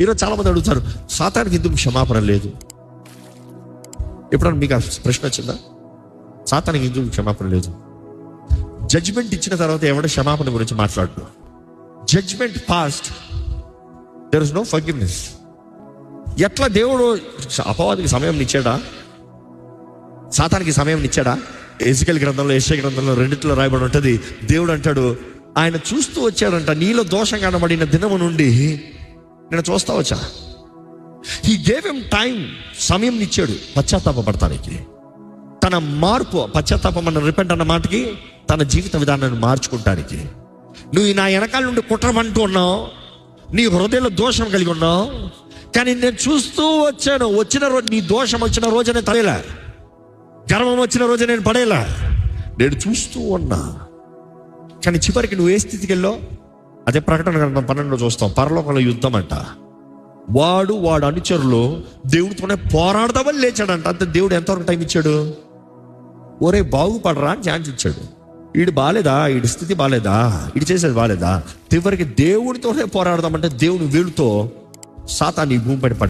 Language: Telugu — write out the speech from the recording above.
ఈరోజు చాలా మంది అడుగుతారు, సాతానికి ఎందుకు క్షమాపణ లేదు? ఎప్పుడన్నా మీకు ఆ ప్రశ్న వచ్చిందా? సాతానికి ఎందుకు క్షమాపణ లేదు? జడ్జిమెంట్ ఇచ్చిన తర్వాత ఎవడ క్షమాపణ గురించి మాట్లాడు. Judgement passed, there is no forgiveness. ఎట్లా దేవుడు అపవాదికి సమయం ఇచ్చాడా? సాతానికి సమయం ఇచ్చాడా? ఎజికేల్ గ్రంథంలో, యెషయా గ్రంథంలో రెండిట్లో రాయబడి ఉంటుంది. దేవుడు అంటాడు, ఆయన చూస్తూ వచ్చాడంట, నీలో దోషం కనబడిన దినము నుండి నేను చూస్తా వచ్చా. హీ గేవ్ హిమ్ టైం, సమయం ఇచ్చాడు పశ్చాత్తాపడతానికి. తన మార్పు, పశ్చాత్తాపం అన్న రిపెంట్ అన్న మాటకి తన జీవిత విధానాన్ని మార్చుకుంటానికి. నువ్వు నా వెనకాల నుండి కుట్రమంటూ ఉన్నావు, నీ హృదయంలో దోషం కలిగి ఉన్నావు, కానీ నేను చూస్తూ వచ్చాను. వచ్చిన రోజు, నీ దోషం వచ్చిన రోజు నేను తడేలా, గర్వం వచ్చిన రోజు నేను పడేలా, నేను చూస్తూ ఉన్నా. కానీ చివరికి నువ్వు ఏ స్థితికి వెళ్ళావు? అదే ప్రకటన గ్రంథం 12 చూస్తాం. పరలోకంలో యుద్ధం అంట. వాడు అనుచరులు దేవుడితోనే పోరాడదామని లేచాడంట. అంతే. దేవుడు ఎంతవరకు టైం ఇచ్చాడు? ఒరే బాగుపడరా అని ఛాన్స్ ఇచ్చాడు. వీడు బాలేదా, వీడి స్థితి బాలేదా, వీడు చేసేది బాలేదా, చివరికి దేవుడితోనే పోరాడదామంటే దేవుని వీళ్ళతో సాతాన్ని భూమిపై